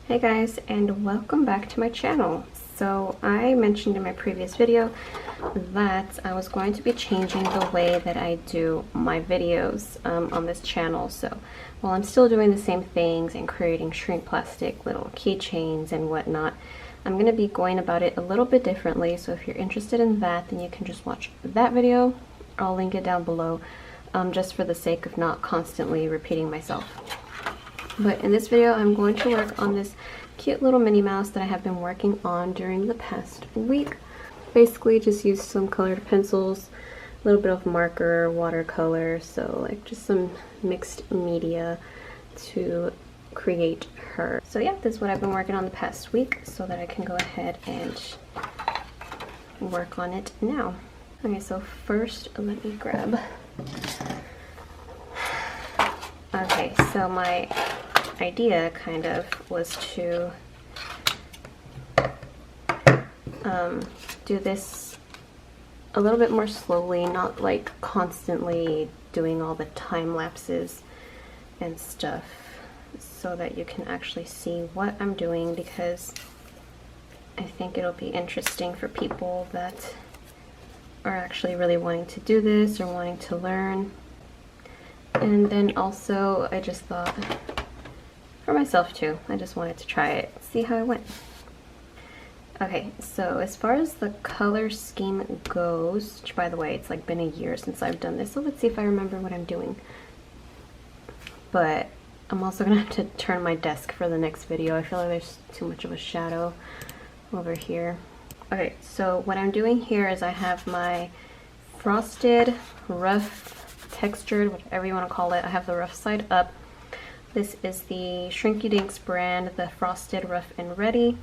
Hey guys, and welcome back to my channel. So I mentioned in my previous video that I was going to be changing the way that I do my videos on this channel. So while I'm still doing the same things and creating shrink plastic little keychains and whatnot, I'm going to be going about it a little bit differently. So if you're interested in that, then you can just watch that video. I'll link it down below just for the sake of not constantly repeating myself. But in this video, I'm going to work on this cute little Minnie Mouse that I have been working on during the past week. Basically, just use some colored pencils, a little bit of marker, watercolor, so like just some mixed media to create her. So yeah, this is what I've been working on the past week so that I can go ahead and work on it now. Okay, so first let me grab. Okay, so my idea kind of was to do this a little bit more slowly, not like constantly doing all the time lapses and stuff, so that you can actually see what I'm doing, because I think it'll be interesting for people that are actually really wanting to do this or wanting to learn. And then also I just thought for myself too, I just wanted to try it, see how it went. Okay, so as far as the color scheme goes, which by the way, it's like been a year since I've done this, so let's see if I remember what I'm doing. But I'm also gonna have to turn my desk for the next video. I feel like there's too much of a shadow over here. Okay, so what I'm doing here is I have my frosted, rough, textured, whatever you want to call it. I have the rough side up. This is the Shrinky Dinks brand, the Frosted Rough and Ready.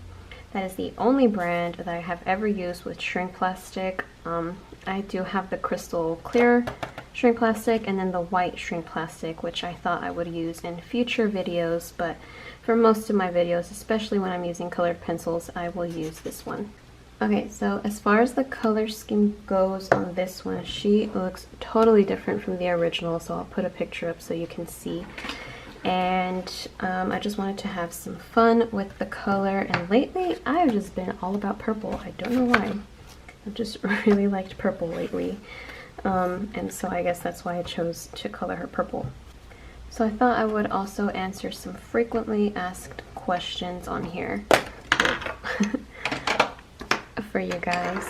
That is the only brand that I have ever used with shrink plastic. I do have the crystal clear shrink plastic and then the white shrink plastic, which I thought I would use in future videos, but for most of my videos, especially when I'm using colored pencils, I will use this one. Okay, so as far as the color scheme goes on this one, she looks totally different from the original, so I'll put a picture up so you can see. And I just wanted to have some fun with the color, and lately I've just been all about purple. I don't know why. I've just really liked purple lately, and so I guess that's why I chose to color her purple. So I thought I would also answer some frequently asked questions on here for you guys.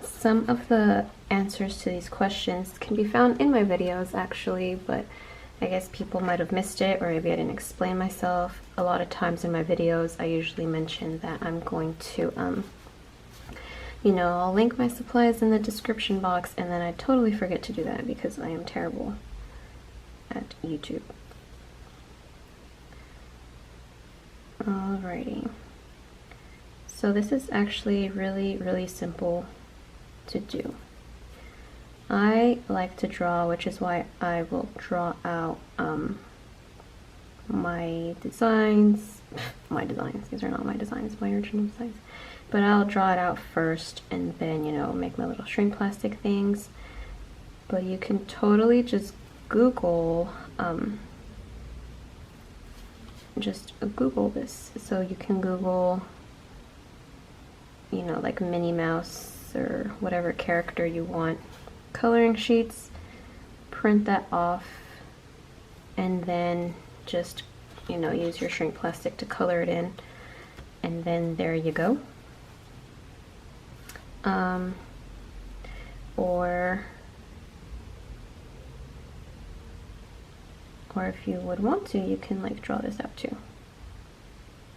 Some of the answers to these questions can be found in my videos actually, but I guess people might have missed it, or maybe I didn't explain myself. A lot of times in my videos I usually mention that I'm going to you know, I'll link my supplies in the description box, and then I totally forget to do that because I am terrible at YouTube. Alrighty. So this is actually really simple to do. I like to draw, which is why I will draw out my designs. These are not my designs, my original designs. But I'll draw it out first and then, you know, make my little shrink plastic things. But you can totally just Google this. So you can Google, you know, like Minnie Mouse or whatever character you want, coloring sheets, print that off, and then just, you know, use your shrink plastic to color it in, and then there you go. Or if you would want to, you can like draw this out too.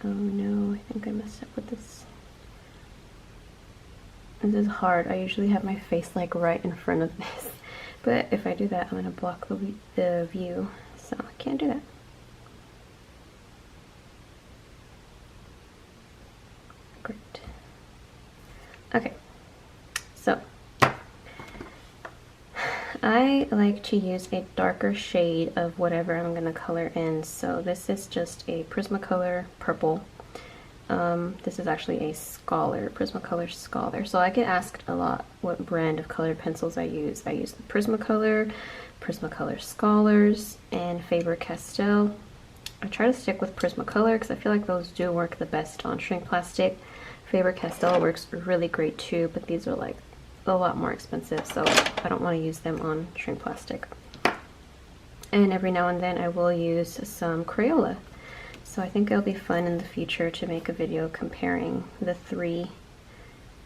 Oh no, I think I messed up with this. This is hard. I usually have my face like right in front of this, but if I do that, I'm gonna block the view, so I can't do that. Great. Okay, so I like to use a darker shade of whatever I'm gonna color in. So this is just a Prismacolor purple. This is actually a Scholar, Prismacolor Scholar. So I get asked a lot what brand of colored pencils I use. I use the Prismacolor, Prismacolor Scholars, and Faber-Castell. I try to stick with Prismacolor because I feel like those do work the best on shrink plastic. Faber-Castell works really great too, but these are like a lot more expensive, so I don't want to use them on shrink plastic. And every now and then I will use some Crayola. So I think it'll be fun in the future to make a video comparing the 3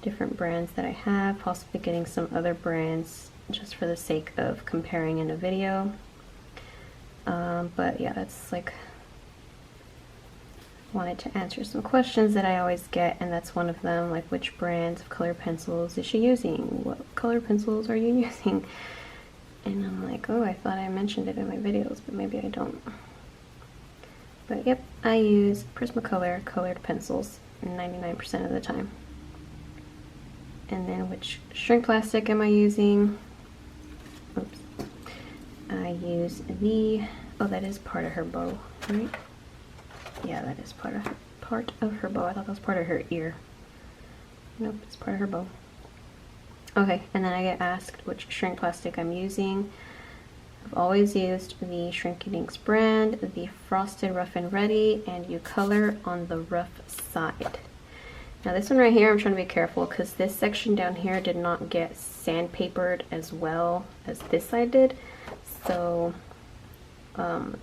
different brands that I have, possibly getting some other brands just for the sake of comparing in a video. But yeah, that's like, wanted to answer some questions that I always get, and that's one of them, like which brands of color pencils is she using? What color pencils are you using? And I'm like, oh, I thought I mentioned it in my videos, but maybe I don't. But yep, I use Prismacolor colored pencils 99% of the time. And then which shrink plastic am I using? Oops. I use the, oh, that is part of her bow, right? Yeah, that is part of her bow. I thought that was part of her ear. Nope, it's part of her bow. Okay, and then I get asked which shrink plastic I'm using. I've always used the Shrinking Inks brand, the Frosted Rough and Ready, and you color on the rough side. Now this one right here, I'm trying to be careful because this section down here did not get sandpapered as well as this side did. So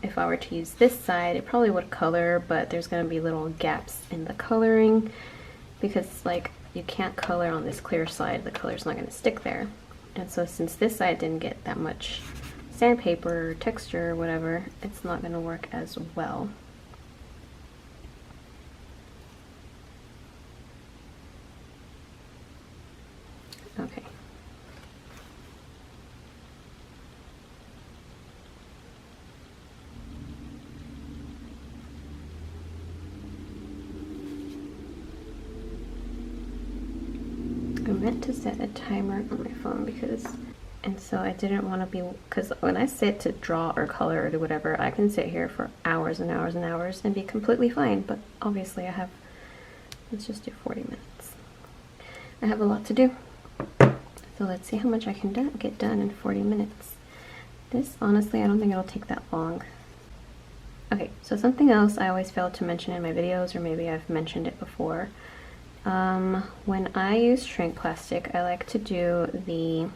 if I were to use this side, it probably would color, but there's going to be little gaps in the coloring because like you can't color on this clear side, the color's not going to stick there. And so since this side didn't get that much sandpaper or texture or whatever, it's not going to work as well. Okay. I meant to set a timer on my phone because, and so I didn't want to be, because when I sit to draw or color or do whatever, I can sit here for hours and hours and hours and be completely fine, but obviously I have, let's just do 40 minutes. I have a lot to do. So let's see how much I can get done in 40 minutes. This, honestly, I don't think it'll take that long. Okay, so something else I always fail to mention in my videos, or maybe I've mentioned it before. When I use shrink plastic, I like to do the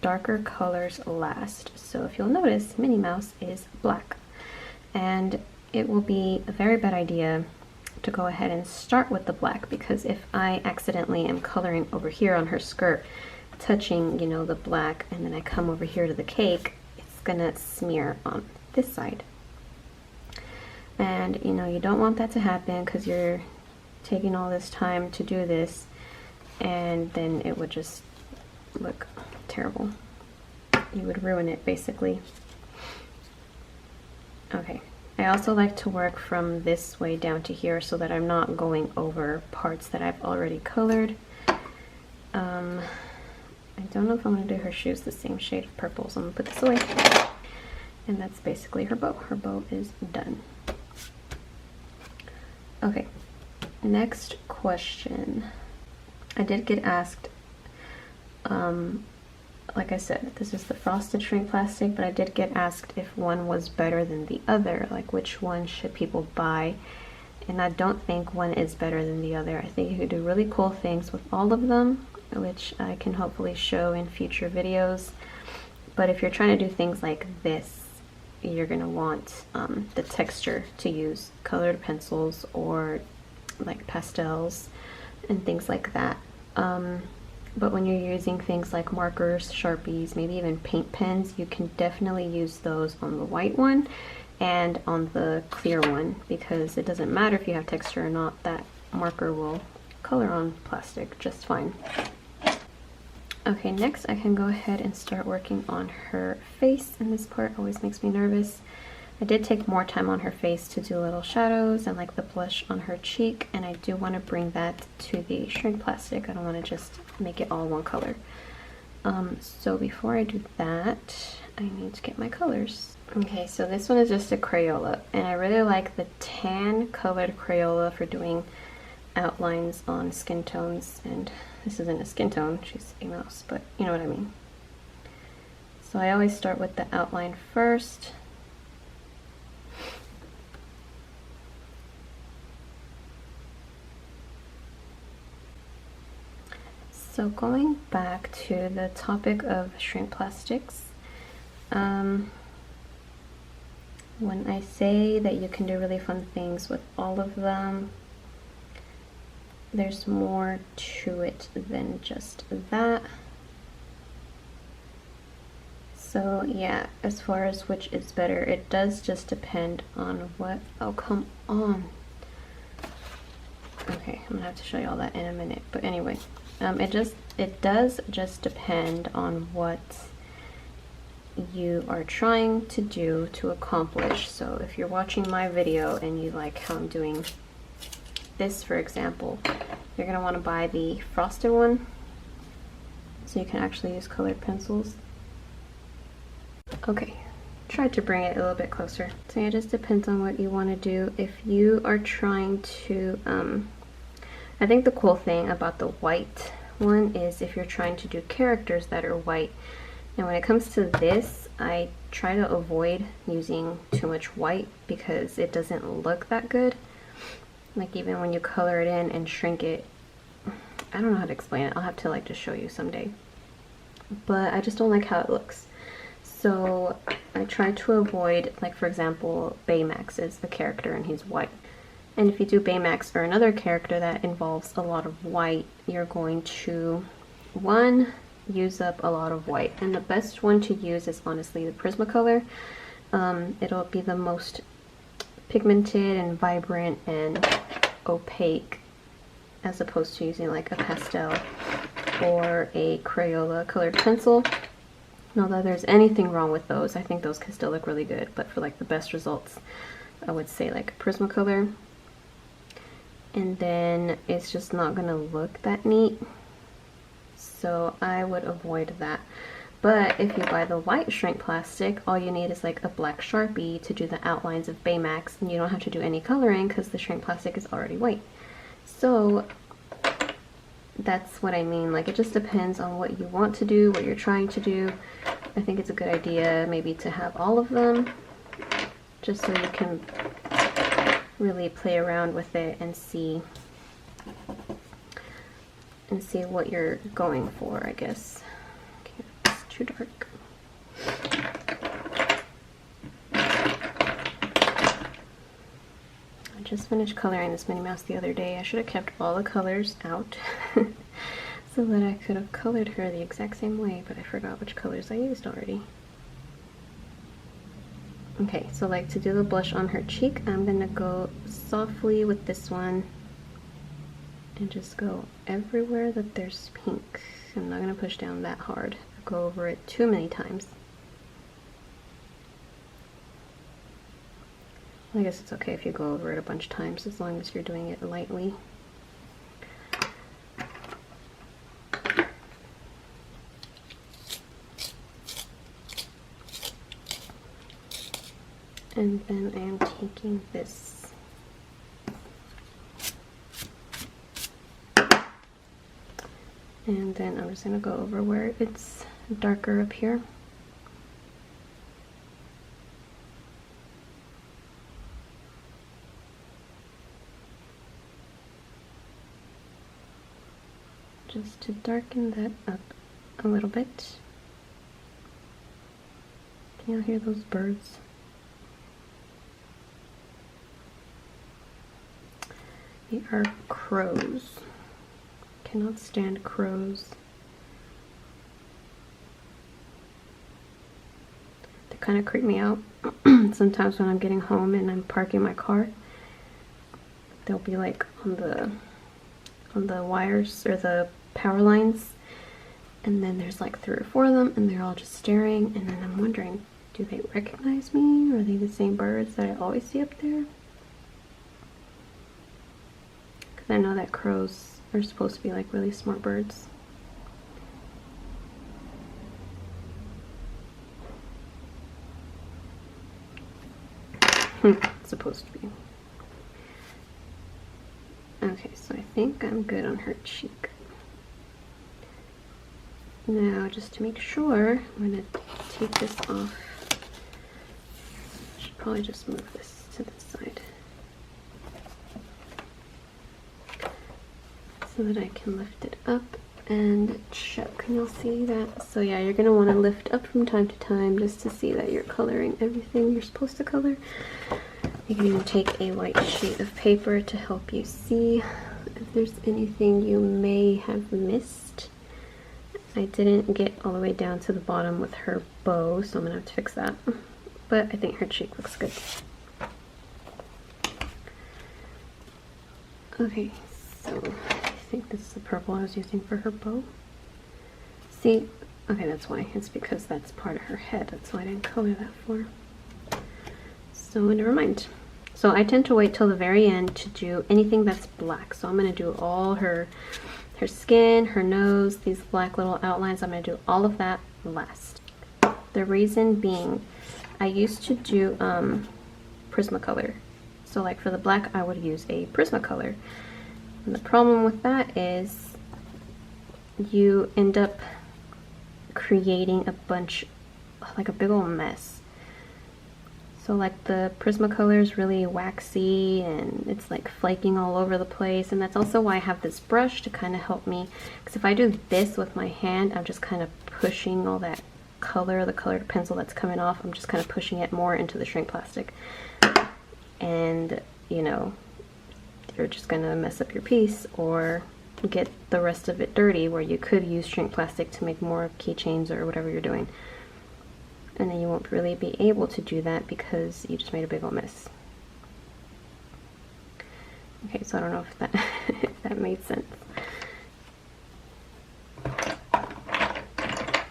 darker colors last. So if you'll notice, Minnie Mouse is black. And it will be a very bad idea to go ahead and start with the black, because if I accidentally am coloring over here on her skirt, touching, you know, the black, and then I come over here to the cake, it's gonna smear on this side. And, you know, you don't want that to happen because you're taking all this time to do this, and then it would just look terrible. You would ruin it, basically. Okay. I also like to work from this way down to here so that I'm not going over parts that I've already colored. I don't know if I'm going to do her shoes the same shade of purple, so I'm going to put this away. And that's basically her bow. Her bow is done. Okay, next question. I did get asked, like I said, this is the frosted shrink plastic, but I did get asked if one was better than the other, like which one should people buy. And I don't think one is better than the other. I think you could do really cool things with all of them, which I can hopefully show in future videos. But if you're trying to do things like this, you're going to want the texture to use colored pencils or like pastels and things like that. But when you're using things like markers, Sharpies, maybe even paint pens, you can definitely use those on the white one and on the clear one, because it doesn't matter if you have texture or not, that marker will color on plastic just fine. Okay, next I can go ahead and start working on her face, and this part always makes me nervous. I did take more time on her face to do little shadows and like the blush on her cheek, and I do want to bring that to the shrink plastic. I don't want to just make it all one color. So before I do that, I need to get my colors. Okay, so this one is just a Crayola, and I really like the tan colored Crayola for doing outlines on skin tones, and this isn't a skin tone, she's a mouse, but you know what I mean. So I always start with the outline first. So going back to the topic of shrink plastics, when I say that you can do really fun things with all of them, there's more to it than just that. So yeah, as far as which is better, it does just depend on what, oh come on. Okay, I'm gonna have to show you all that in a minute, but anyway, it does just depend on what you are trying to do to accomplish. So if you're watching my video and you like how I'm doing this, for example, you're gonna want to buy the frosted one so you can actually use colored pencils. Okay, try to bring it a little bit closer. So it just depends on what you want to do. If you are trying to I think the cool thing about the white one is if you're trying to do characters that are white. Now when it comes to this, I try to avoid using too much white because it doesn't look that good. Like even when you color it in and shrink it, I don't know how to explain it. I'll have to like just show you someday. But I just don't like how it looks. So I try to avoid, like for example, Baymax is the character and he's white. And if you do Baymax or another character that involves a lot of white, you're going to, one, use up a lot of white. And the best one to use is honestly the Prismacolor. It'll be the most pigmented and vibrant and opaque as opposed to using like a pastel or a Crayola colored pencil. Not that there's anything wrong with those. I think those can still look really good, but for like the best results, I would say like Prismacolor. And then it's just not gonna look that neat. So I would avoid that. But if you buy the white shrink plastic, all you need is like a black Sharpie to do the outlines of Baymax, and you don't have to do any coloring because the shrink plastic is already white. So that's what I mean. Like it just depends on what you want to do, what you're trying to do. I think it's a good idea maybe to have all of them just so you can really play around with it and see what you're going for, I guess. Okay, it's too dark. I just finished coloring this Minnie Mouse the other day. I should have kept all the colors out so that I could have colored her the exact same way, but I forgot which colors I used already. Okay, so like to do the blush on her cheek, I'm gonna go softly with this one and just go everywhere that there's pink. I'm not gonna push down that hard, go over it too many times. I guess it's okay if you go over it a bunch of times as long as you're doing it lightly. And then I am taking this and then I'm just going to go over where it's darker up here. Just to darken that up a little bit. Can you hear those birds? They are crows. Cannot stand crows. They kind of creep me out. Sometimes when I'm getting home and I'm parking my car, they'll be like on the wires or the power lines, and then there's like 3 or 4 of them and they're all just staring, and then I'm wondering, do they recognize me? Or are they the same birds that I always see up there? I know that crows are supposed to be like really smart birds. Supposed to be. Okay, so I think I'm good on her cheek. Now, just to make sure, I'm going to take this off. I should probably just move this to the side so that I can lift it up and check. Can y'all see that? So yeah, you're gonna want to lift up from time to time just to see that you're coloring everything you're supposed to color. You can even take a white sheet of paper to help you see if there's anything you may have missed. I didn't get all the way down to the bottom with her bow, so I'm gonna have to fix that. But I think her cheek looks good. Okay, so I think this is the purple I was using for her bow. See, okay, that's why. It's because that's part of her head. That's why I didn't color that for her. So never mind. So I tend to wait till the very end to do anything that's black. So I'm going to do all her skin, her nose, these black little outlines. I'm going to do all of that last. The reason being, I used to do Prismacolor. So like for the black, I would use a Prismacolor. And the problem with that is you end up creating a bunch, like a big old mess. So like the Prismacolor is really waxy and it's like flaking all over the place, and that's also why I have this brush to kind of help me, because if I do this with my hand, I'm just kind of pushing all that color, the colored pencil that's coming off, I'm just kind of pushing it more into the shrink plastic, and you know, you're just gonna mess up your piece or get the rest of it dirty, where you could use shrink plastic to make more keychains or whatever you're doing. And then you won't really be able to do that because you just made a big old mess. Okay, so I don't know if that if that made sense.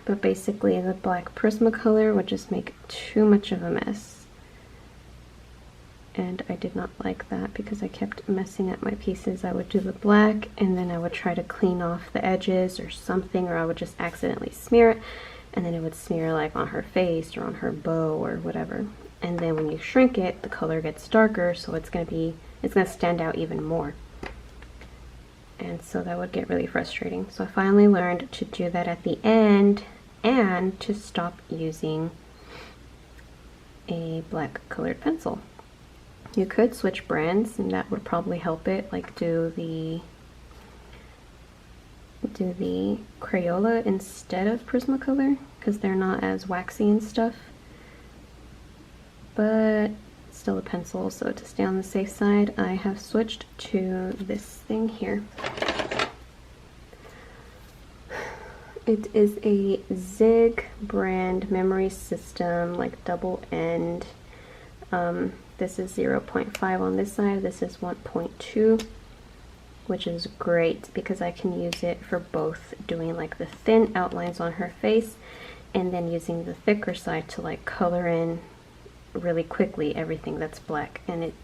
But basically the black Prismacolor would just make too much of a mess. And I did not like that because I kept messing up my pieces. I would do the black and then I would try to clean off the edges or something, or I would just accidentally smear it. And then it would smear like on her face or on her bow or whatever. And then when you shrink it, the color gets darker, so it's gonna stand out even more. And so that would get really frustrating. So I finally learned to do that at the end and to stop using a black colored pencil. You could switch brands and that would probably help it, like do the Crayola instead of Prismacolor, because they're not as waxy and stuff, but still a pencil, so to stay on the safe side I have switched to this thing here. It is a Zig brand memory system, like double end. This is 0.5 on this side, this is 1.2. which is great because I can use it for both doing like the thin outlines on her face and then using the thicker side to like color in really quickly everything that's black, and it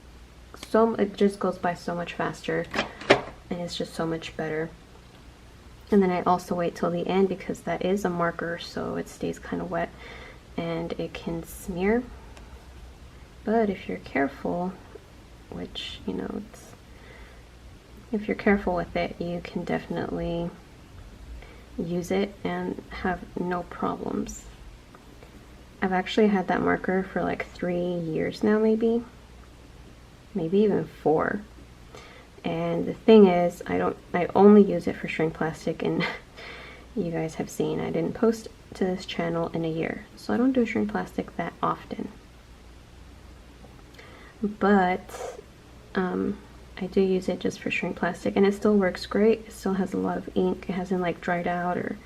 just goes by so much faster and it's just so much better. And then I also wait till the end because that is a marker, so it stays kind of wet and it can smear. But if you're careful, which you know, if you're careful with it, you can definitely use it and have no problems. I've actually had that marker for like 3 years now, maybe even 4. And the thing is, I only use it for shrink plastic, and you guys have seen I didn't post to this channel in a year, so I don't do shrink plastic that often. But I do use it just for shrink plastic, and it still works great. It still has a lot of ink. It hasn't like dried out or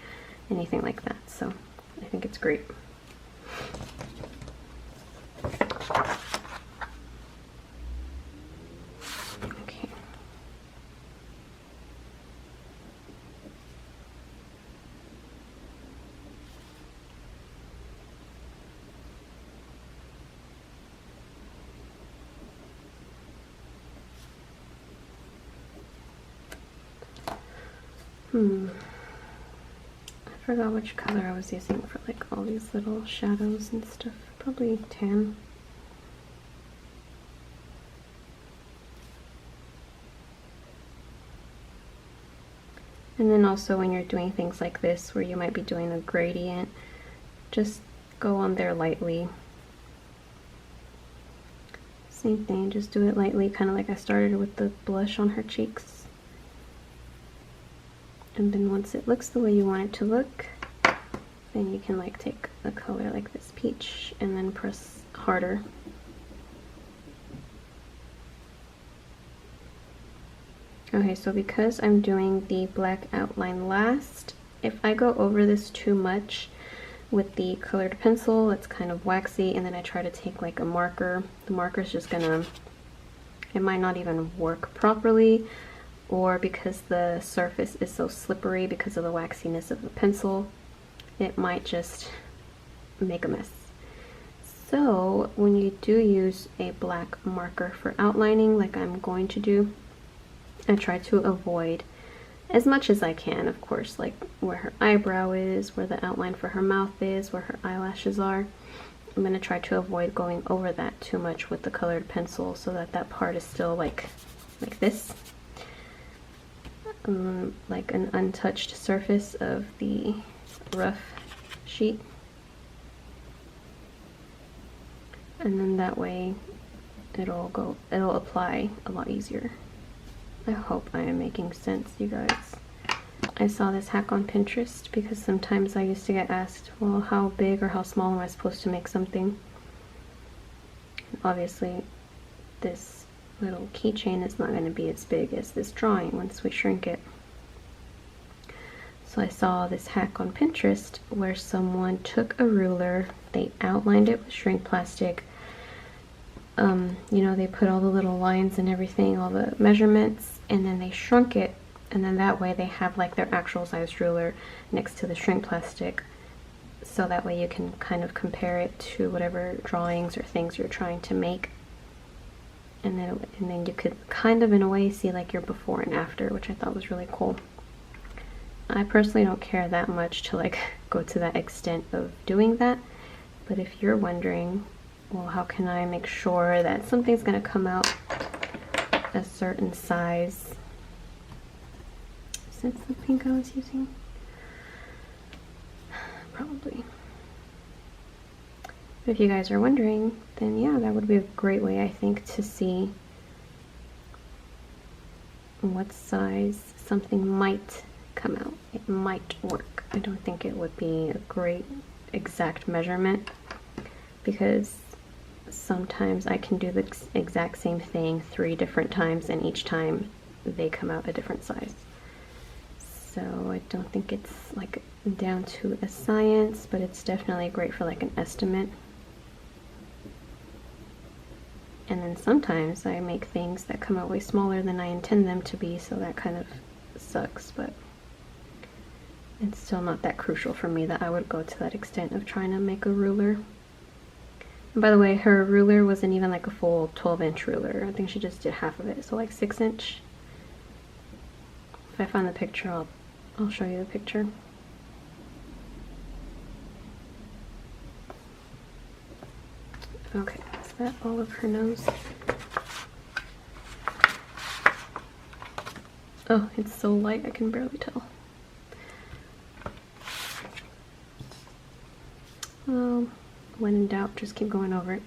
anything like that, so I think it's great. Okay. I forgot which color I was using for like all these little shadows and stuff. Probably tan. And then also when you're doing things like this where you might be doing a gradient, just go on there lightly. Same thing, just do it lightly, kind of like I started with the blush on her cheeks. And then once it looks the way you want it to look, then you can like take a color like this peach and then press harder. Okay, so because I'm doing the black outline last, if I go over this too much with the colored pencil, it's kind of waxy, and then I try to take like a marker, the marker's just gonna, it might not even work properly, or because the surface is so slippery because of the waxiness of the pencil, it might just make a mess. So when you do use a black marker for outlining, like I'm going to do, I try to avoid as much as I can, of course, like where her eyebrow is, where the outline for her mouth is, where her eyelashes are. I'm going to try to avoid going over that too much with the colored pencil so that that part is still like this. Like an untouched surface of the rough sheet. And then that way it'll apply a lot easier. I hope I am making sense, you guys. I saw this hack on Pinterest because sometimes I used to get asked, well, how big or how small am I supposed to make something? Obviously, this little keychain is not going to be as big as this drawing once we shrink it. So I saw this hack on Pinterest where someone took a ruler, they outlined it with shrink plastic. You know, they put all the little lines and everything, all the measurements, and then they shrunk it, and then that way they have like their actual size ruler next to the shrink plastic, so that way you can kind of compare it to whatever drawings or things you're trying to make, and then you could kind of in a way see like your before and after, which I thought was really cool. I personally don't care that much to like go to that extent of doing that, but if you're wondering, well, how can I make sure that something's going to come out a certain size? Is that the pink I was using? Probably. But if you guys are wondering, then yeah, that would be a great way, I think, to see what size something might come out. It might work. I don't think it would be a great exact measurement, because sometimes I can do the exact same thing 3 different times and each time they come out a different size. So I don't think it's like down to a science, but it's definitely great for like an estimate. And then sometimes I make things that come out way smaller than I intend them to be, so that kind of sucks, but it's still not that crucial for me that I would go to that extent of trying to make a ruler. And by the way, her ruler wasn't even like a full 12-inch ruler. I think she just did half of it, so like 6-inch. If I find the picture, I'll show you the picture. Okay, is that all of her nose? Oh, it's so light I can barely tell. When in doubt, just keep going over it.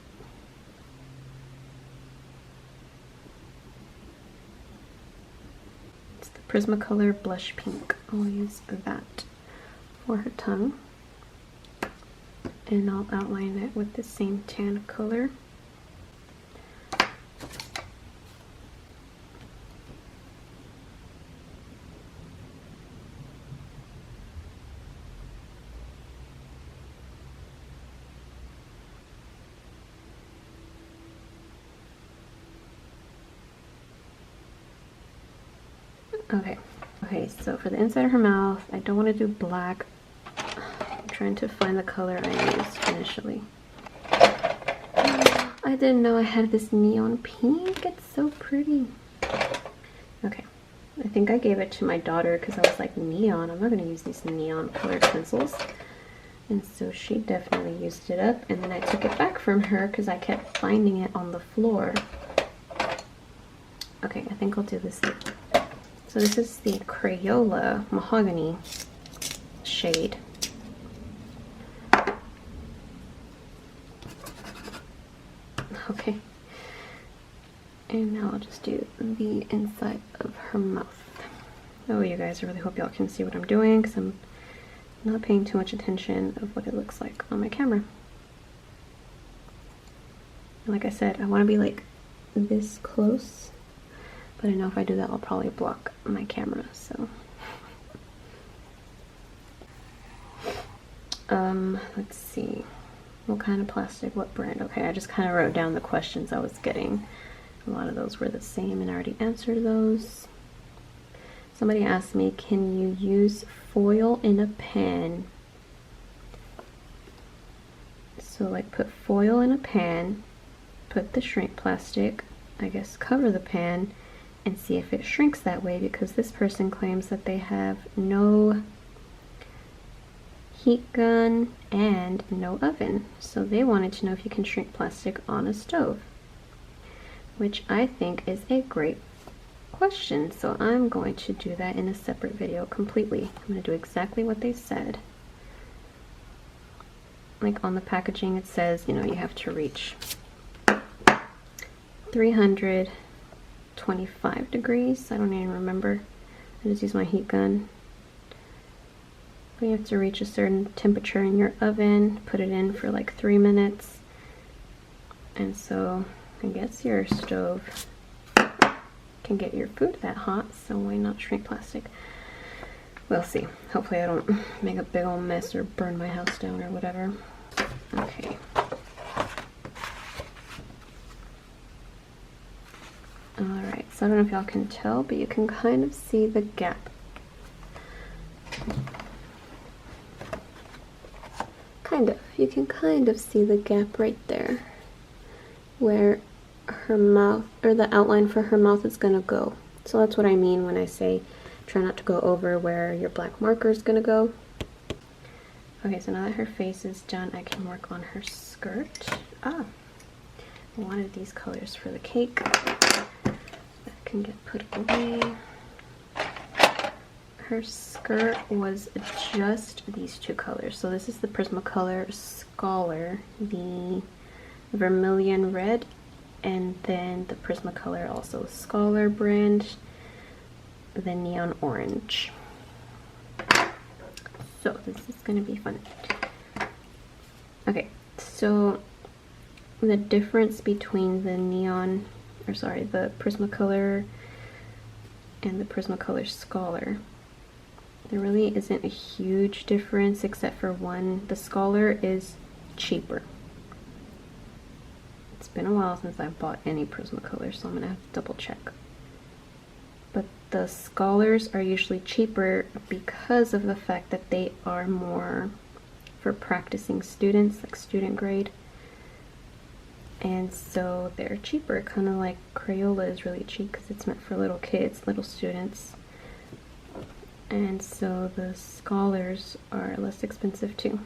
It's the Prismacolor Blush Pink. I'll use that for her tongue. And I'll outline it with the same tan color. Okay, so for the inside of her mouth, I don't want to do black. I'm trying to find the color I used initially. I didn't know I had this neon pink. It's so pretty. Okay, I think I gave it to my daughter because I was like, neon? I'm not going to use these neon colored pencils. And so she definitely used it up, and then I took it back from her because I kept finding it on the floor. Okay, I think I'll do this. So this is the Crayola Mahogany shade. Okay. And now I'll just do the inside of her mouth. Oh, you guys, I really hope y'all can see what I'm doing because I'm not paying too much attention of what it looks like on my camera. Like I said, I want to be like this close, but I know if I do that, I'll probably block my camera, so. Let's see. What kind of plastic? What brand? Okay, I just kind of wrote down the questions I was getting. A lot of those were the same and I already answered those. Somebody asked me, can you use foil in a pan? So like put foil in a pan, put the shrink plastic, I guess cover the pan, and see if it shrinks that way, because this person claims that they have no heat gun and no oven. So they wanted to know if you can shrink plastic on a stove, which I think is a great question. So I'm going to do that in a separate video completely. I'm going to do exactly what they said. Like on the packaging it says, you know, you have to reach 325 degrees. I don't even remember. I just use my heat gun. But you have to reach a certain temperature in your oven, put it in for like 3 minutes. And so I guess your stove can get your food that hot, so why not shrink plastic? We'll see. Hopefully I don't make a big old mess or burn my house down or whatever. Okay. Alright, so I don't know if y'all can tell, but you can kind of see the gap. You can kind of see the gap right there where her mouth, or the outline for her mouth, is gonna go. So that's what I mean when I say try not to go over where your black marker is gonna go. Okay, so now that her face is done, I can work on her skirt. I wanted these colors for the cake. That can get put away. Her skirt was just these two colors. So this is the Prismacolor Scholar, the vermilion red, and then the Prismacolor also Scholar brand, the neon orange. So this is gonna be fun. Okay, so the difference between the the Prismacolor and the Prismacolor Scholar, there really isn't a huge difference except for one. The Scholar is cheaper. It's been a while since I bought any Prismacolor, so I'm gonna have to double check. But the Scholars are usually cheaper because of the fact that they are more for practicing students, like student grade. And so they're cheaper, kind of like Crayola is really cheap because it's meant for little kids, little students. And so the Scholars are less expensive too,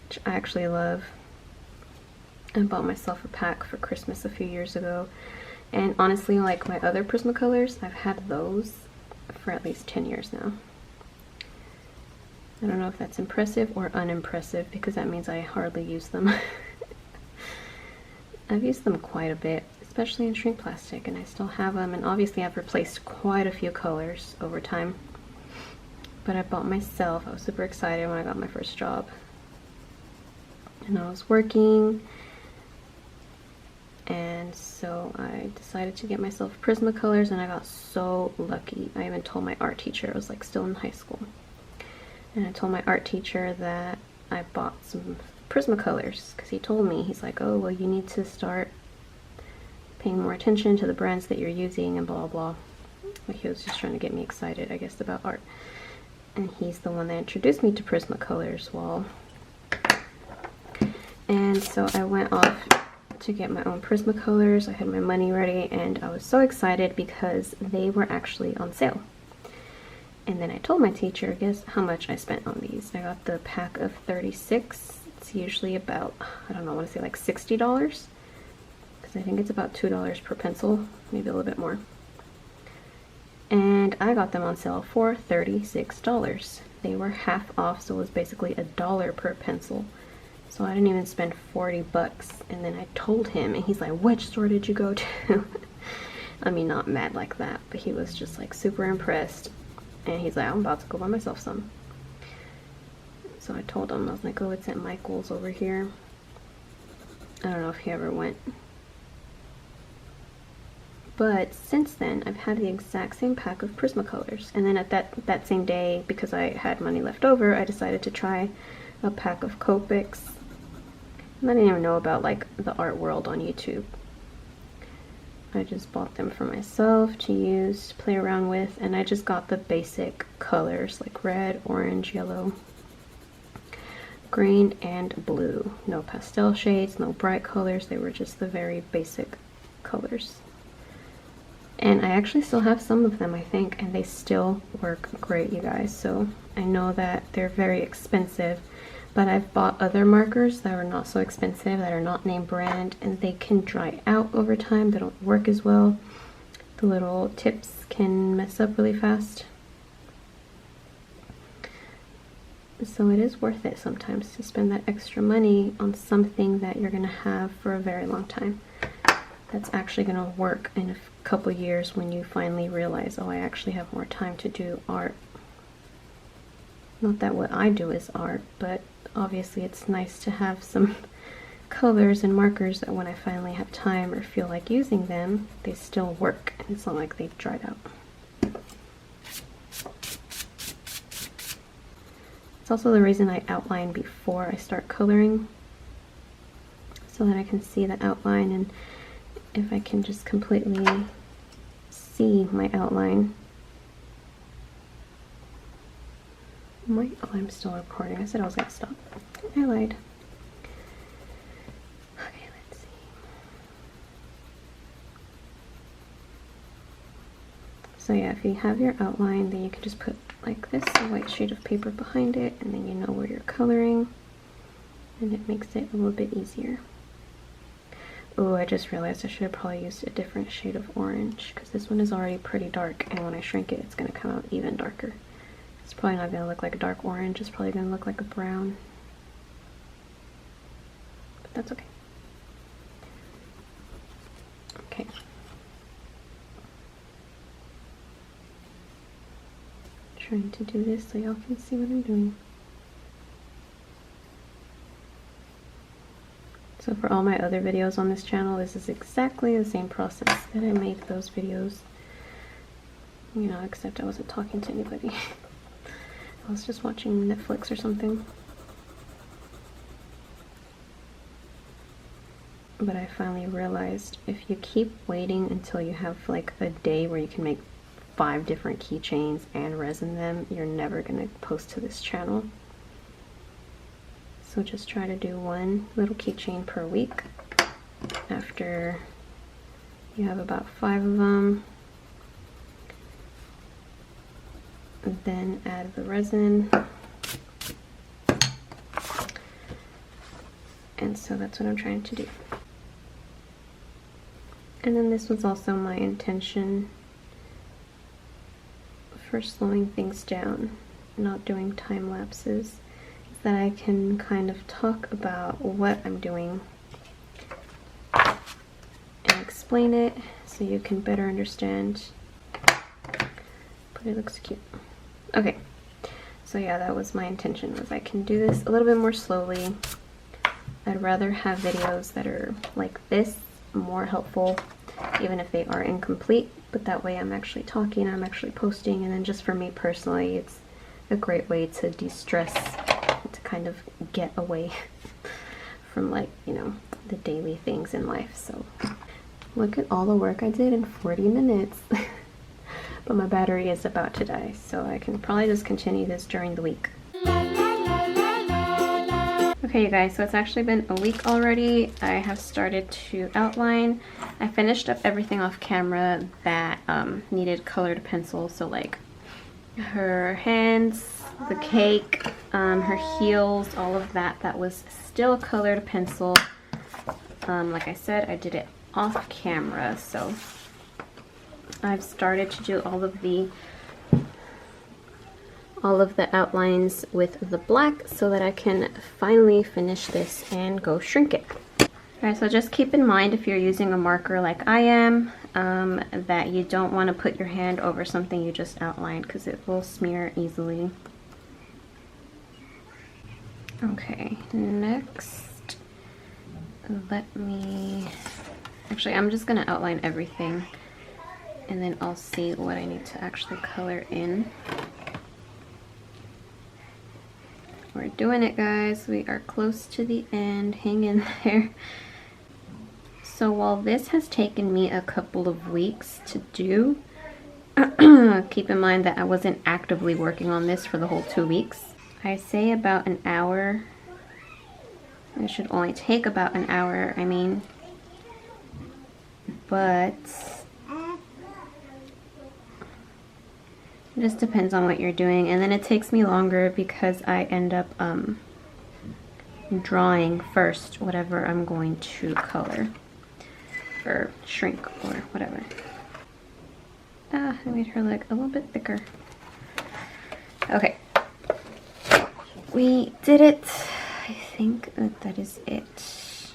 which I actually love. I bought myself a pack for Christmas a few years ago, and honestly, like my other Prismacolors, I've had those for at least 10 years now. I don't know if that's impressive or unimpressive, because that means I hardly use them. I've used them quite a bit, especially in shrink plastic, and I still have them, and obviously I've replaced quite a few colors over time. But I bought myself, I was super excited when I got my first job. And I was working, and so I decided to get myself Prismacolors, and I got so lucky. I even told my art teacher, I was like still in high school. And I told my art teacher that I bought some Prismacolors, because he told me, he's like, oh, well, you need to start paying more attention to the brands that you're using and blah, blah. Like he was just trying to get me excited, I guess, about art. And he's the one that introduced me to Prismacolors. Well, and so I went off to get my own Prismacolors. I had my money ready, and I was so excited because they were actually on sale. And then I told my teacher, guess how much I spent on these. I got the pack of 36. It's usually about, I don't know, I want to say like $60, because I think it's about $2 per pencil, maybe a little bit more. And I got them on sale for $36. They were half off, so it was basically $1 per pencil. So I didn't even spend 40 bucks. And then I told him, and he's like, which store did you go to? I mean, not mad like that, but he was just like super impressed. And he's like, I'm about to go buy myself some. So I told him, I was like, oh, it's at Michael's over here. I don't know if he ever went. But since then, I've had the exact same pack of Prismacolors. And then at that same day, because I had money left over, I decided to try a pack of Copics. And I didn't even know about like the art world on YouTube. I just bought them for myself to use, to play around with, and I just got the basic colors like red, orange, yellow, green, and blue. No pastel shades, no bright colors, they were just the very basic colors. And I actually still have some of them, I think, and they still work great, you guys. So I know that they're very expensive, but I've bought other markers that are not so expensive, that are not name brand, and they can dry out over time. They don't work as well. The little tips can mess up really fast. So it is worth it sometimes to spend that extra money on something that you're gonna have for a very long time. That's actually gonna work in a couple years when you finally realize, oh, I actually have more time to do art. Not that what I do is art, but obviously it's nice to have some colors and markers that when I finally have time or feel like using them, they still work and it's not like they've dried out. It's also the reason I outline before I start coloring, so that I can see the outline, and if I can just completely see my outline. Oh, I'm still recording. I said I was gonna stop. I lied. Okay, let's see. So yeah, if you have your outline, then you can just put like this, a white sheet of paper behind it, and then you know where you're coloring, and it makes it a little bit easier. Oh, I just realized I should have probably used a different shade of orange, because this one is already pretty dark, and when I shrink it, it's going to come out even darker. It's probably not going to look like a dark orange, it's probably going to look like a brown. But that's okay. Okay. Trying to do this so y'all can see what I'm doing. So for all my other videos on this channel, this is exactly the same process that I made those videos. You know, except I wasn't talking to anybody. I was just watching Netflix or something. But I finally realized if you keep waiting until you have like a day where you can make 5 different keychains and resin them, you're never gonna post to this channel. So just try to do 1 little keychain per week. After you have about 5 of them, then add the resin. And so that's what I'm trying to do. And then this was also my intention for slowing things down, not doing time lapses, is that I can kind of talk about what I'm doing and explain it so you can better understand. But it looks cute. Okay, so yeah, that was my intention, was I can do this a little bit more slowly. I'd rather have videos that are like this, more helpful, even if they are incomplete, but that way I'm actually talking, I'm actually posting, and then just for me personally, it's a great way to de-stress, to kind of get away from, like, you know, the daily things in life. So look at all the work I did in 40 minutes. But my battery is about to die, so I can probably just continue this during the week. Okay, you guys, so it's actually been a week already. I have started to outline. I finished up everything off camera that needed colored pencil, so like her hands, the cake, her heels, all of that. That was still colored pencil. Like I said, I did it off camera, so I've started to do all of the outlines with the black so that I can finally finish this and go shrink it. Alright, so just keep in mind, if you're using a marker like I am, that you don't want to put your hand over something you just outlined because it will smear easily. Okay, next, actually I'm just gonna outline everything and then I'll see what I need to actually color in. We're doing it, guys. We are close to the end. Hang in there. So while this has taken me a couple of weeks to do, keep in mind that I wasn't actively working on this for the whole 2 weeks. I say about an hour. It should only take about an hour, I mean. But it just depends on what you're doing. And then it takes me longer because I end up drawing first whatever I'm going to color or shrink or whatever. I made her leg a little bit thicker. Okay, we did it. I think that is it.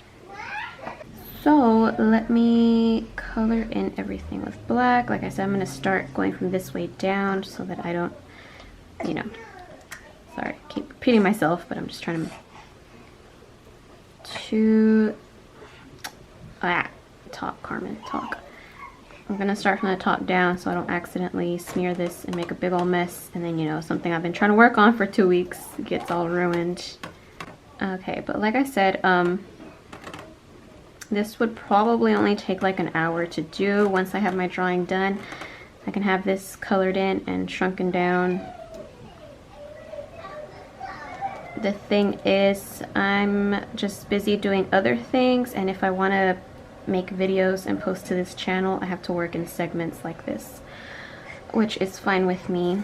So let me color in everything with black. Like I said, I'm going to start going from this way down so that I don't, you know, sorry, keep repeating myself, but I'm just trying to talk, Carmen, talk. I'm going to start from the top down so I don't accidentally smear this and make a big old mess. And then, you know, something I've been trying to work on for 2 weeks gets all ruined. Okay, but like I said, this would probably only take like an hour to do. Once I have my drawing done, I can have this colored in and shrunken down. The thing is, I'm just busy doing other things, and if I want to make videos and post to this channel, I have to work in segments like this, which is fine with me.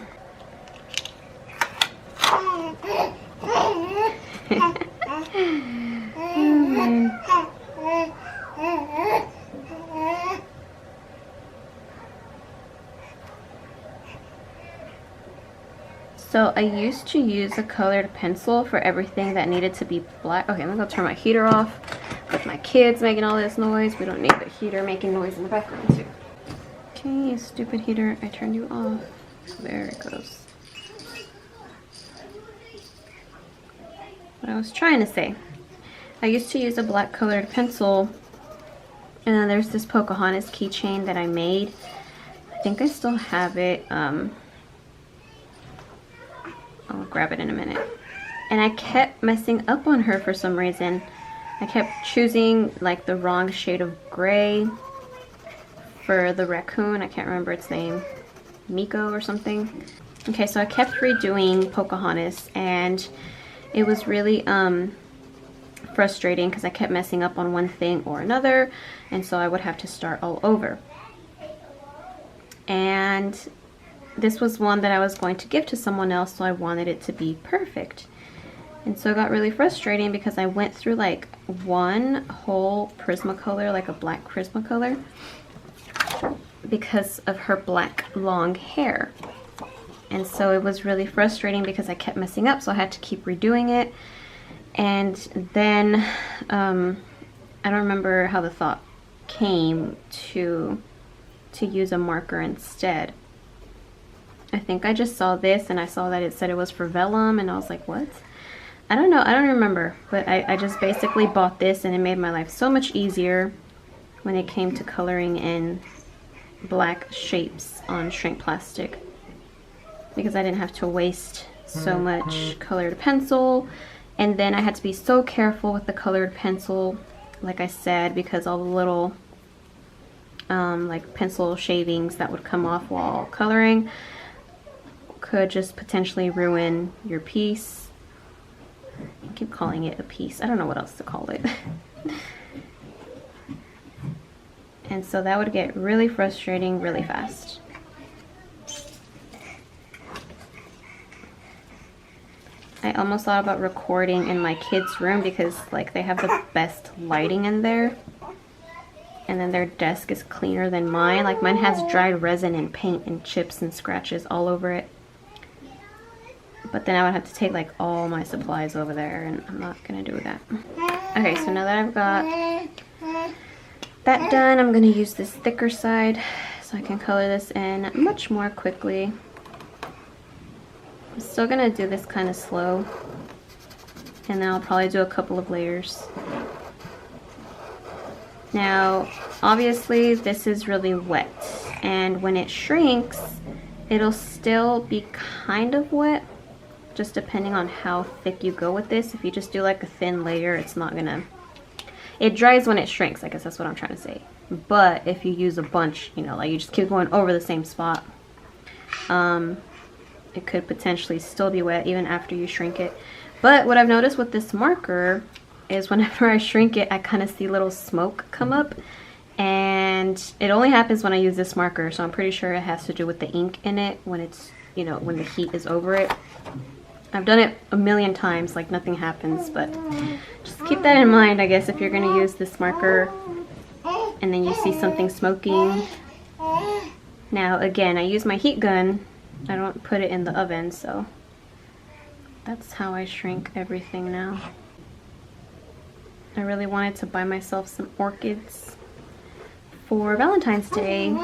So I used to use a colored pencil for everything that needed to be black. Okay, I'm gonna go turn my heater off with my kids making all this noise. We don't need the heater making noise in the background too. Okay, you stupid heater, I turned you off. There it goes. What I was trying to say. I used to use a black colored pencil, and then there's this Pocahontas keychain that I made. I think I still have it. I'll grab it in a minute. And I kept messing up on her for some reason. I kept choosing like the wrong shade of gray for the raccoon. I can't remember its name. Miko or something. Okay, so I kept redoing Pocahontas, and it was really frustrating because I kept messing up on one thing or another, and so I would have to start all over. And this was one that I was going to give to someone else, so I wanted it to be perfect. And so it got really frustrating because I went through like one whole Prismacolor, like a black Prismacolor, because of her black long hair. And so it was really frustrating because I kept messing up, so I had to keep redoing it. And then I don't remember how the thought came to use a marker instead. I think I just saw this and I saw that it said it was for vellum, and I was like, what? I don't know, I don't remember, but I just basically bought this, and it made my life so much easier when it came to coloring in black shapes on shrink plastic, because I didn't have to waste so much colored pencil. And then I had to be so careful with the colored pencil, like I said, because all the little like pencil shavings that would come off while coloring could just potentially ruin your piece. I keep calling it a piece. I don't know what else to call it. And so that would get really frustrating really fast. I almost thought about recording in my kids' room because like they have the best lighting in there. And then their desk is cleaner than mine. Like mine has dried resin and paint and chips and scratches all over it. But then I would have to take like all my supplies over there, and I'm not gonna do that. Okay, so now that I've got that done, I'm going to use this thicker side so I can color this in much more quickly. I'm still going to do this kind of slow, and then I'll probably do a couple of layers. Now, obviously this is really wet, and when it shrinks, it'll still be kind of wet, just depending on how thick you go with this. If you just do like a thin layer, it's not gonna, it dries when it shrinks, I guess that's what I'm trying to say. But if you use a bunch, you know, like you just keep going over the same spot, it could potentially still be wet even after you shrink it. But what I've noticed with this marker is whenever I shrink it, I kind of see little smoke come up, and it only happens when I use this marker, so I'm pretty sure it has to do with the ink in it when it's, you know, when the heat is over it. I've done it a million times, like nothing happens, but just keep that in mind, I guess, if you're going to use this marker and then you see something smoking. Now again, I use my heat gun, I don't put it in the oven, so that's how I shrink everything now. I really wanted to buy myself some orchids for Valentine's Day.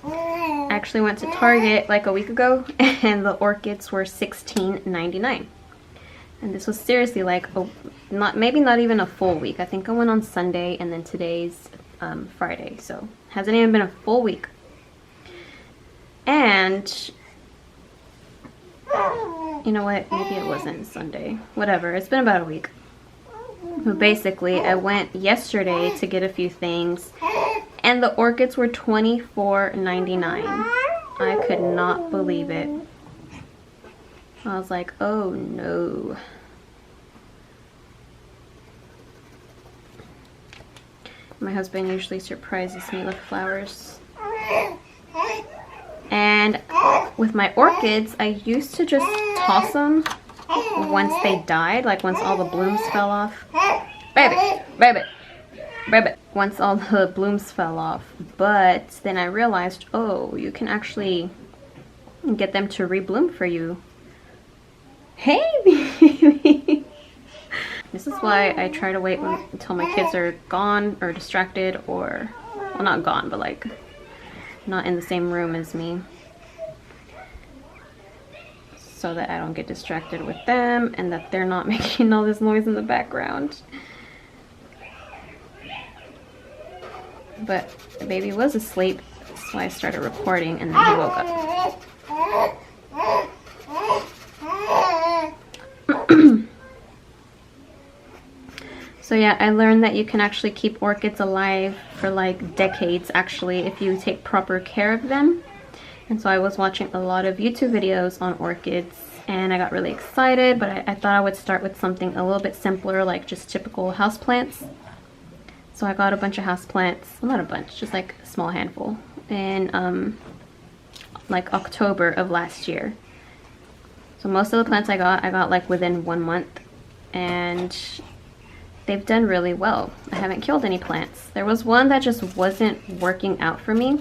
I actually went to Target like a week ago, and the orchids were $16.99. And this was seriously like maybe not even a full week. I think I went on Sunday, and then today's Friday, so hasn't even been a full week. And you know what, maybe it wasn't Sunday, whatever, it's been about a week. But basically, I went yesterday to get a few things, and the orchids were $24.99. I could not believe it. I was like, oh no. My husband usually surprises me with flowers. And with my orchids, I used to just toss them once they died, like once all the blooms fell off. Baby, baby, baby. Once all the blooms fell off. But then I realized, oh, you can actually get them to rebloom for you. Hey, baby. This is why I try to wait until my kids are gone or distracted, or, well, not gone, but like not in the same room as me, so that I don't get distracted with them and that they're not making all this noise in the background. But the baby was asleep, so I started recording, and then he woke up. So yeah, I learned that you can actually keep orchids alive for like decades, actually, if you take proper care of them. And so I was watching a lot of YouTube videos on orchids, and I got really excited, but I thought I would start with something a little bit simpler, like just typical houseplants. So I got a bunch of houseplants, well, not a bunch, just like a small handful, in like October of last year. So most of the plants I got like within 1 month, and they've done really well. I haven't killed any plants. There was one that just wasn't working out for me.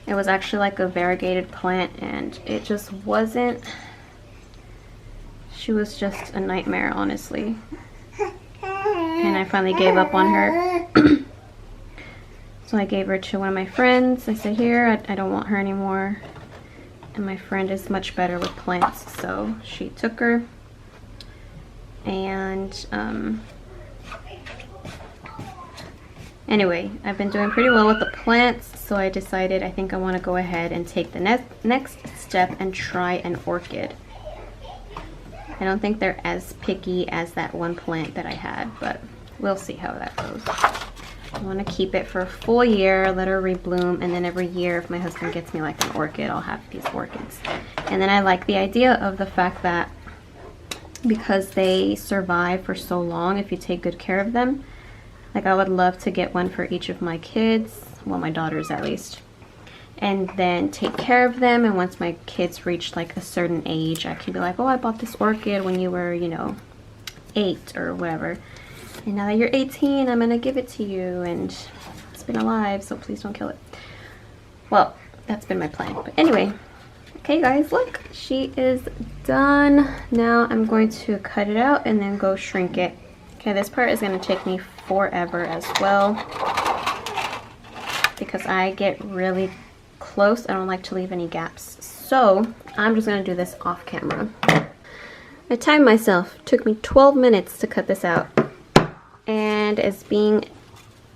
It was actually like a variegated plant, and it just wasn't, she was just a nightmare, honestly. And I finally gave up on her. So I gave her to one of my friends. I said, here, I don't want her anymore. And my friend is much better with plants, so she took her. And anyway, I've been doing pretty well with the plants, so I decided I think I want to go ahead and take the next step and try an orchid. I don't think they're as picky as that one plant that I had, but we'll see how that goes. I want to keep it for a full year, let her rebloom, and then every year if my husband gets me like an orchid, I'll have these orchids. And then I like the idea of the fact that because they survive for so long if you take good care of them, like I would love to get one for each of my kids, well, my daughters at least, and then take care of them. And once my kids reach like a certain age, I can be like, oh, I bought this orchid when you were, you know, 8 or whatever, and now that you're 18, I'm gonna give it to you, and it's been alive, so please don't kill it. Well, that's been my plan. But anyway, okay guys, look, she is done. Now I'm going to cut it out and then go shrink it. Okay, this part is going to take me forever as well, because I get really close. I don't like to leave any gaps. So I'm just gonna do this off camera. I timed myself. It took me 12 minutes to cut this out. And as being,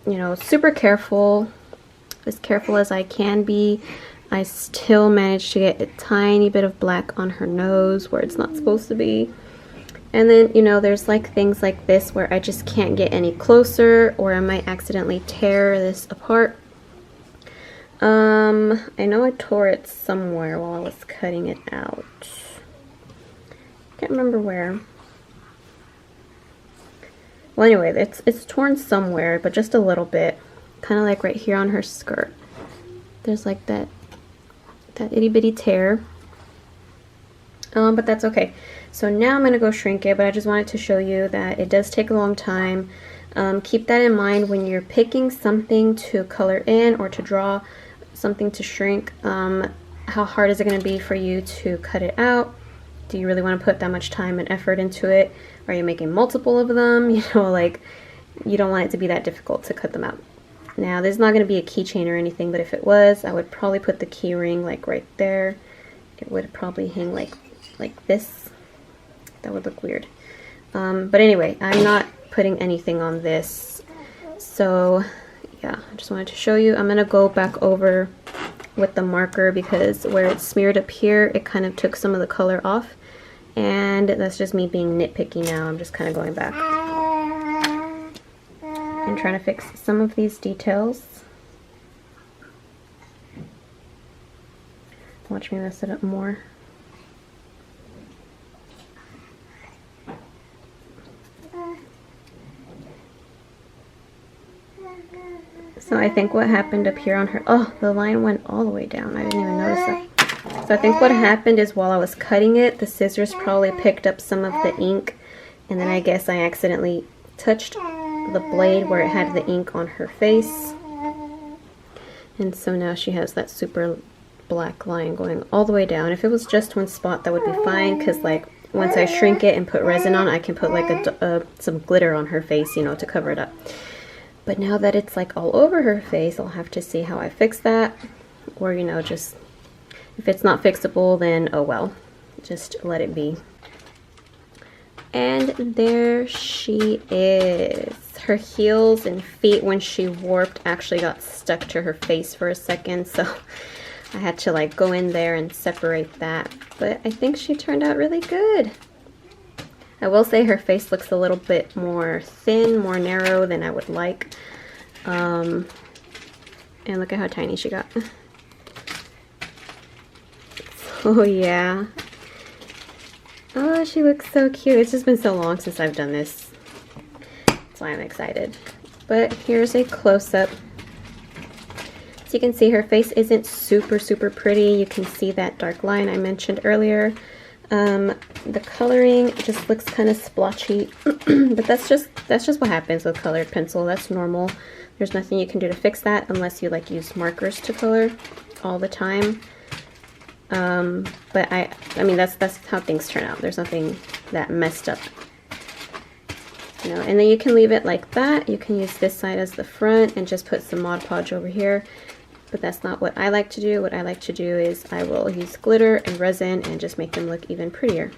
you know, super careful, as careful as I can be, I still managed to get a tiny bit of black on her nose where it's not supposed to be. And then, you know, there's like things like this where I just can't get any closer, or I might accidentally tear this apart. I know I tore it somewhere while I was cutting it out. Can't remember where. Well, anyway, it's torn somewhere, but just a little bit. Kind of like right here on her skirt. There's like that itty bitty tear. But that's okay. So now I'm going to go shrink it, but I just wanted to show you that it does take a long time. Keep that in mind when you're picking something to color in or to draw something to shrink. How hard is it going to be for you to cut it out? Do you really want to put that much time and effort into it? Are you making multiple of them? You know, like, you don't want it to be that difficult to cut them out. Now, this is not going to be a keychain or anything, but if it was, I would probably put the key ring like right there. It would probably hang like this. That would look weird. But anyway, I'm not putting anything on this. So yeah, I just wanted to show you. I'm going to go back over with the marker because where it's smeared up here, it kind of took some of the color off. And that's just me being nitpicky now. I'm just kind of going back and trying to fix some of these details. Watch me mess it up more. So I think what happened up here on her, oh, the line went all the way down. I didn't even notice that. So I think what happened is while I was cutting it, the scissors probably picked up some of the ink, and then I guess I accidentally touched the blade where it had the ink on her face. And so now she has that super black line going all the way down. If it was just one spot, that would be fine, because like once I shrink it and put resin on, I can put like some glitter on her face, you know, to cover it up. But now that it's like all over her face, I'll have to see how I fix that. Or, you know, just if it's not fixable, then oh well, just let it be. And there she is. Her heels and feet, when she warped, actually got stuck to her face for a second, so I had to like go in there and separate that. But I think she turned out really good. I will say her face looks a little bit more thin, more narrow than I would like. And look at how tiny she got. Oh yeah. Oh, she looks so cute. It's just been so long since I've done this. That's why I'm excited. But here's a close-up. So you can see her face isn't super pretty. You can see that dark line I mentioned earlier. The coloring just looks kind of splotchy, but that's just what happens with colored pencil. That's normal. There's nothing you can do to fix that unless you like use markers to color all the time. But I mean that's how things turn out. There's nothing that messed up, you know. And then you can leave it like that. You can use this side as the front and just put some Mod Podge over here. But that's not what I like to do. What I like to do is I will use glitter and resin and just make them look even prettier.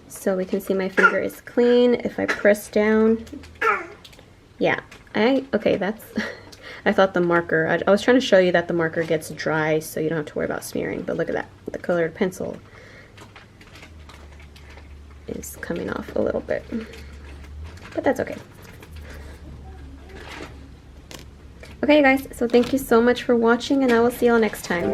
So we can see my finger is clean. If I press down, yeah, okay, that's, I thought the marker, I was trying to show you that the marker gets dry so you don't have to worry about smearing, but look at that, the colored pencil is coming off a little bit, but that's okay. Okay, you guys, so thank you so much for watching, and I will see you all next time.